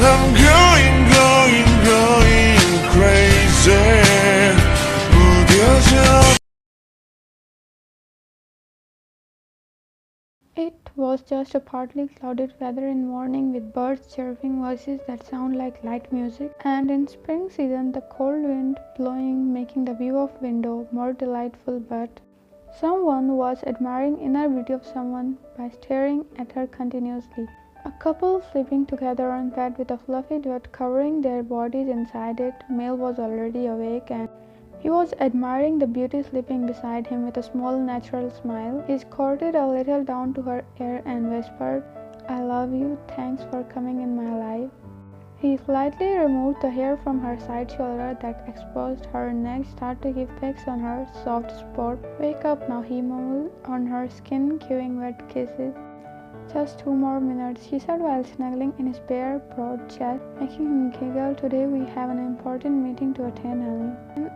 I'm going crazy. 무뎌져. It was just a partly clouded weather in morning with birds chirping, voices that sound like light music, and in spring season the cold wind blowing, making the view of window more delightful. But someone was admiring inner beauty of someone by staring at her continuously. A couple sleeping together on bed with a fluffy dot covering their bodies inside it. Male was already awake and he was admiring the beauty sleeping beside him with a small natural smile. He squatted a little down to her ear and whispered, "I love you, thanks for coming in my life." He slightly removed the hair from her side shoulder that exposed her neck, started to give pecks on her soft spot. "Wake up now," he mumbled on her skin, giving wet kisses. "Just 2 more minutes," she said while snuggling in his bare, broad chest, making him giggle. "Today we have an important meeting to attend, honey."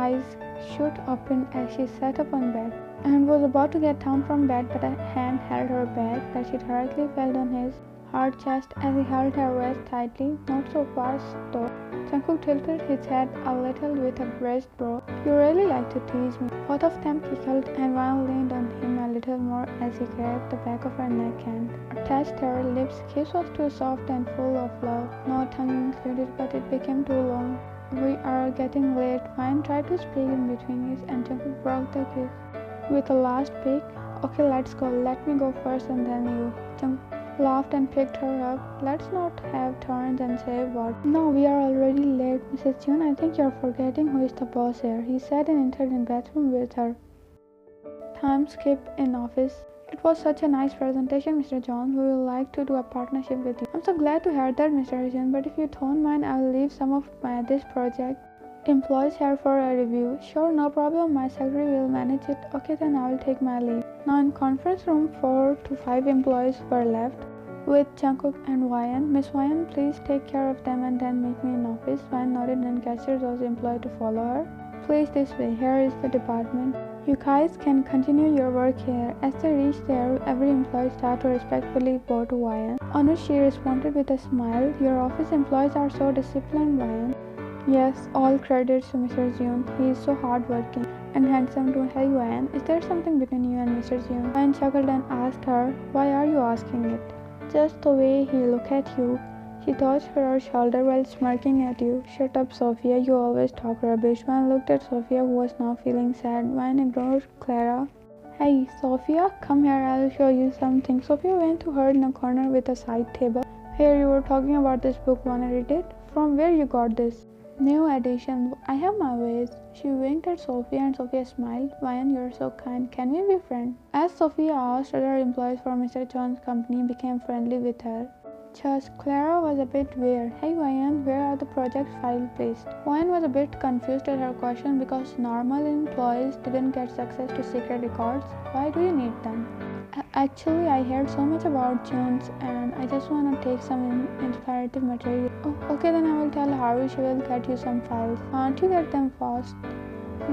Eyes shot open as she sat up on bed and was about to get down from bed, but a hand held her back that she directly felt on his hard chest as he held her waist tightly. "Not so fast though." Jungkook tilted his head a little with a raised brow. "You really like to tease me." Both of them giggled and one leaned on him a little more as he grabbed the back of her neck and attached their lips. Kiss was too soft and full of love, no tongue included, but it became too long. "We are getting late." Wine tried to speak in between his and Jungkook broke the kiss with a last peek. "Okay, let's go. Let me go first and then you." Jungkook laughed and picked her up. "Let's not have turns and say what." "No, we are already late, Mrs. June. I think you're forgetting who is the boss here," he said and entered in bathroom with her. Time skip in office. "It was such a nice presentation, Mr. John. We would like to do a partnership with you." "I'm so glad to hear that, Mr. John, but if you don't mind, I will leave some of this project employees here for a review." "Sure, no problem. My secretary will manage it." "Okay, then I will take my leave." Now in conference room, 4 to 5 employees were left with Jungkook and Ryan. "Miss Ryan, please take care of them and then meet me in office." Ryan nodded and gestured those employees to follow her. "Please, this way. Here is the department. You guys can continue your work here." As they reached there, every employee started to respectfully bow to Ryan, on which she responded with a smile. "Your office employees are so disciplined, Ryan." "Yes, all credits to Mr. June. He is so hardworking and handsome too." "Hey Ryan, is there something between you and Mr. June?" Ryan chuckled and asked her, "Why are you asking it?" "Just the way he looked at you." She touched her shoulder while smirking at you. "Shut up, Sophia. You always talk rubbish." Ryan looked at Sophia, who was now feeling sad. Ryan ignored Clara. "Hey, Sophia, come here. I'll show you something." Sophia went to her in a corner with a side table. "Here, you were talking about this book. Wanna read it? From where you got this?" "New edition. I have my ways." She winked at Sophia and Sophia smiled. "Ryan, you're so kind. Can we be friends?" As Sophia asked, other employees from Mr. John's company became friendly with her. Just Clara was a bit weird. "Hey Ryan, where are the project files placed?" Ryan was a bit confused at her question because normal employees didn't get access to secret records. "Why do you need them?" Actually, I heard so much about June's and I just want to take some inspirative material." "Oh, okay, then I will tell Haru. She will get you some files. Can't you get them fast?"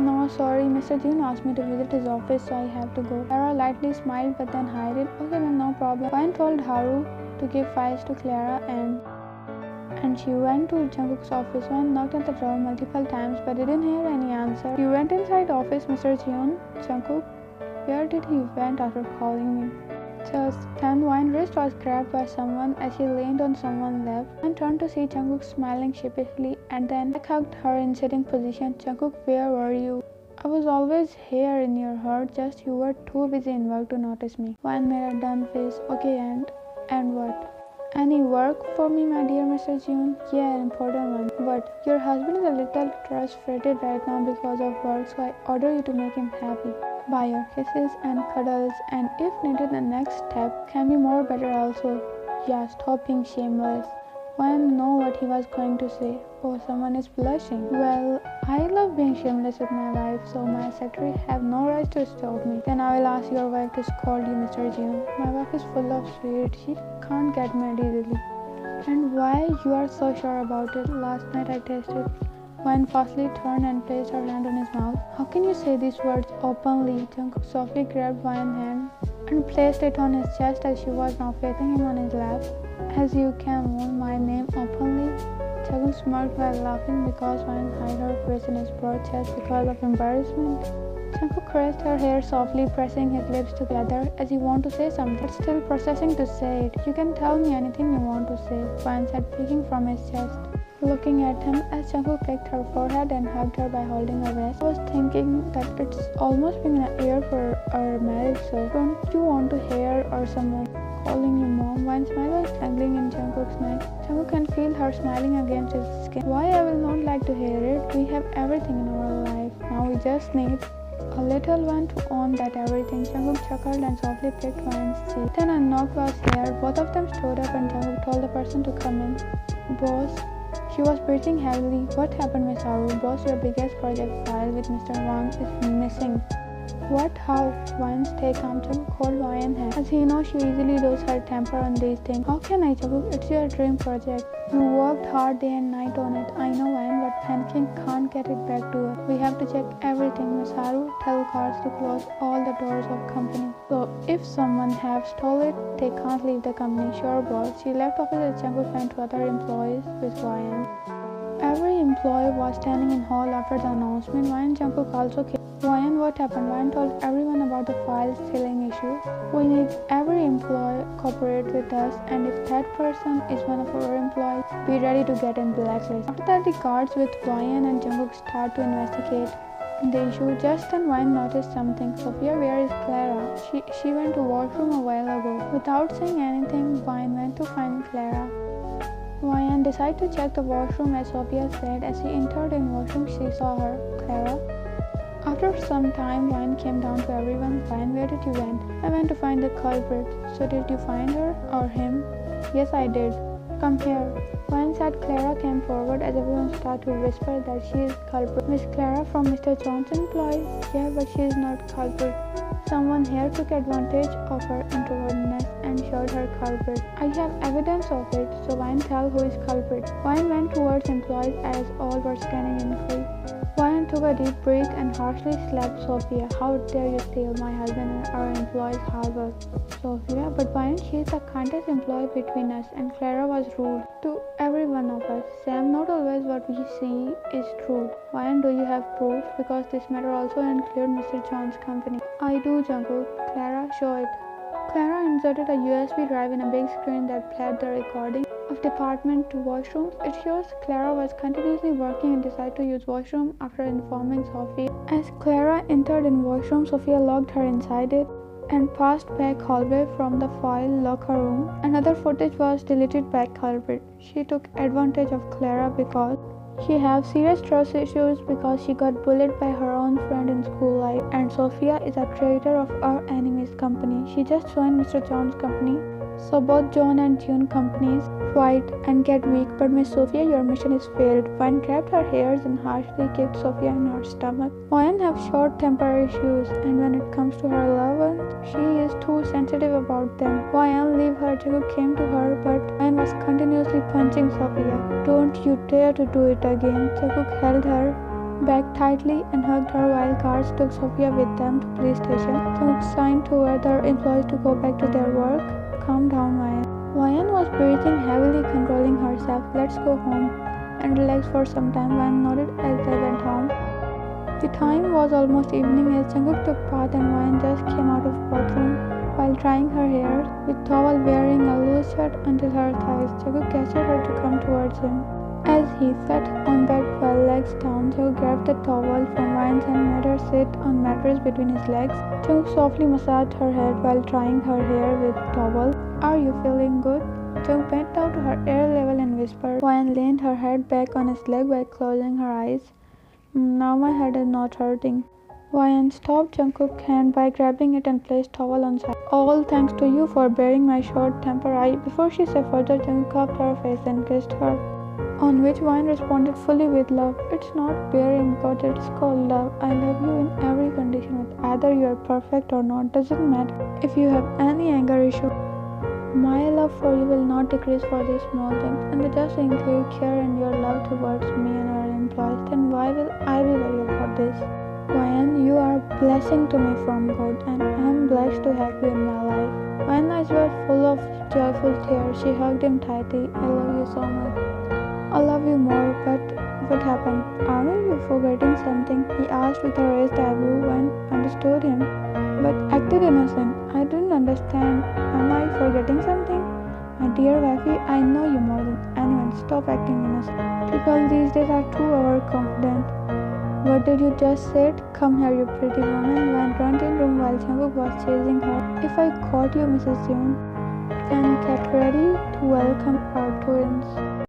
"No, sorry. Mr. June asked me to visit his office, so I have to go." Clara lightly smiled but then hid it. "Okay, then no problem." Ryan told Haru to give files to Clara and she went to Jungkook's office. Ryan knocked at the door multiple times but didn't hear any answer. He went inside office. "Mr. June, Jungkook, where did he went after calling me?" Just then Ryan's wrist was grabbed by someone as he leaned on someone's lap and turned to see Jungkook smiling sheepishly and then hugged her in sitting position. "Jungkook, where were you?" "I was always here in your heart, just you were too busy in work to notice me." Ryan made a done face. "Okay, and what?" "Any work for me, my dear Mr. June?" "Yeah, an important one. But your husband is a little frustrated right now because of work, so I order you to make him happy. Buy your kisses and cuddles, and if needed, the next step can be more better also. Yeah, stop being shameless." Ryan knew what he was going to say. "Oh, someone is blushing. Well, I love being shameless with my life, so my secretary have no right to stop me." "Then I will ask your wife to scold you, Mr. June." "My wife is full of sweet. She can't get mad easily." "And why you are so sure about it?" "Last night I tasted." Ryan fastly turned and placed her hand on his mouth. "How can you say these words openly?" Jungkook softly grabbed Ryan's hand and placed it on his chest as she was now facing him on his lap. "As you can moan my name openly smirked while laughing because Ryan hid her face in his broad chest because of embarrassment. Jungkook caressed her hair softly, pressing his lips together as he wanted to say something, but still processing to say it. "You can tell me anything you want to say," Ryan said, peeking from his chest. Looking at him as Jungkook licked her forehead and hugged her by holding her waist. I was thinking that it's almost been a year for our marriage, so don't you want to hear or someone calling you mom? Ryan's smile was dangling in Jungkook's neck. Jungkook can feel her smiling against his skin. Why I will not like to hear it. We have everything in our life. Now we just need a little one to own that everything. Jungkook chuckled and softly picked Ryan's cheek. Then a knock was heard. Both of them stood up and Jungkook told the person to come in. Boss. She was breathing heavily. What happened, Miss Haru? Boss, your biggest project file with Mr. Wang is missing. What? How? Ryan stayed calm to hold Ryan hand, as he knows she easily loses her temper on these things. How can I, Jungkook? It's your dream project. You worked hard day and night on it. I know, Ryan, but panicking can't get it back to us. We have to check everything. Miss Haru, tell guards to close all the doors of company. So if someone have stole it, they can't leave the company. Sure, boss. She left office as Jungkook went to other employees with Ryan. Every employee was standing in hall after the announcement. Ryan Jungkook also came. Ryan, what happened? Ryan told everyone about the file stealing issue. We need every employee cooperate with us, and if that person is one of our employees, be ready to get in blacklist. After that, the guards with Ryan and Jungkook start to investigate the issue. Just then Ryan noticed something. Sophia, where is Clara? She went to washroom a while ago. Without saying anything, Ryan went to find Clara. Ryan decided to check the washroom as Sophia said. As he entered in washroom, she saw her. Clara? After some time, Ryan came down to everyone. Ryan, where did you went? I went to find the culprit. So did you find her or him? Yes, I did. Come here. Ryan said. Clara came forward as everyone started to whisper that she is culprit. Miss Clara from Mr. Johnson's employee? Yeah, but she is not culprit. Someone here took advantage of her introvertedness and showed her culprit. I have evidence of it, so Ryan tell who is culprit. Ryan went towards employees as all were scanning inquiry. Ryan took a deep breath and harshly slapped Sophia. How dare you steal my husband and our employees' harbor? Sophia, but Ryan, she is the kindest employee between us, and Clara was rude to every one of us. Sam, not always what we see is true. Ryan, do you have proof? Because this matter also includes Mr. John's company. I do, Jungkook. Clara, show it. Clara inserted a USB drive in a big screen that played the recording of department to washrooms. It shows Clara was continuously working and decided to use washroom after informing Sophia. As Clara entered in washroom, Sophia locked her inside it and passed back hallway from the file locker room. Another footage was deleted by culprit. She took advantage of Clara because she have serious trust issues because she got bullied by her own friend in school life, and Sophia is a traitor of our enemy's company. She just joined Mr. John's company. So both John and June companies fight and get weak, but Miss Sophia, your mission is failed. Ryan grabbed her hairs and harshly kicked Sophia in her stomach. Ryan have short temper issues, and when it comes to her loved ones, she is too sensitive about them. Ryan, leave her. Jungkook came to her, but Ryan was continuously punching Sophia. Don't you dare to do it again. Jungkook held her back tightly and hugged her while guards took Sophia with them to police station. Jungkook signed to other employees to go back to their work. Calm down, Ryan. Ryan was breathing heavily, controlling herself. Let's go home and relax for some time. Ryan nodded as they went home. The time was almost evening as Jungkook took bath and Ryan just came out of bathroom while drying her hair with towel, wearing a loose shirt until her thighs. Jungkook gestured her to come towards him. As he sat on bed while legs down, Jungkook grabbed the towel from Ryan's and made her sit on mattress between his legs. Jungkook softly massaged her head while drying her hair with towel. Are you feeling good? Jungkook bent down to her ear level and whispered. Ryan leaned her head back on his leg while closing her eyes. Now my head is not hurting. Ryan stopped Jungkook's hand by grabbing it and placed towel on side. All thanks to you for bearing my short temper. Before she said further, Jungkook cupped her face and kissed her. On which Ryan responded fully with love. It's not bearing, but it's called love. I love you in every condition, with either you are perfect or not. Doesn't matter if you have any anger issue. My love for you will not decrease for these small things, and they just include care and your love towards me and our employees. Then why will I be worried about this? Ryan, you are a blessing to me from God, and I am blessed to have you in my life. Ryan's eyes were full of joyful tears. She hugged him tightly. I love you so much. I love you more, What happened? Are you forgetting something? He asked with a raised eyebrow and understood him, but acted innocent. I didn't understand. Am I forgetting something? My dear wifey, I know you more than anyone. Stop acting innocent. People these days are too overconfident. What did you just say? Come here, you pretty woman, went round in room while Jungkook was chasing her. If I caught you, Mrs. June, and get ready to welcome our twins.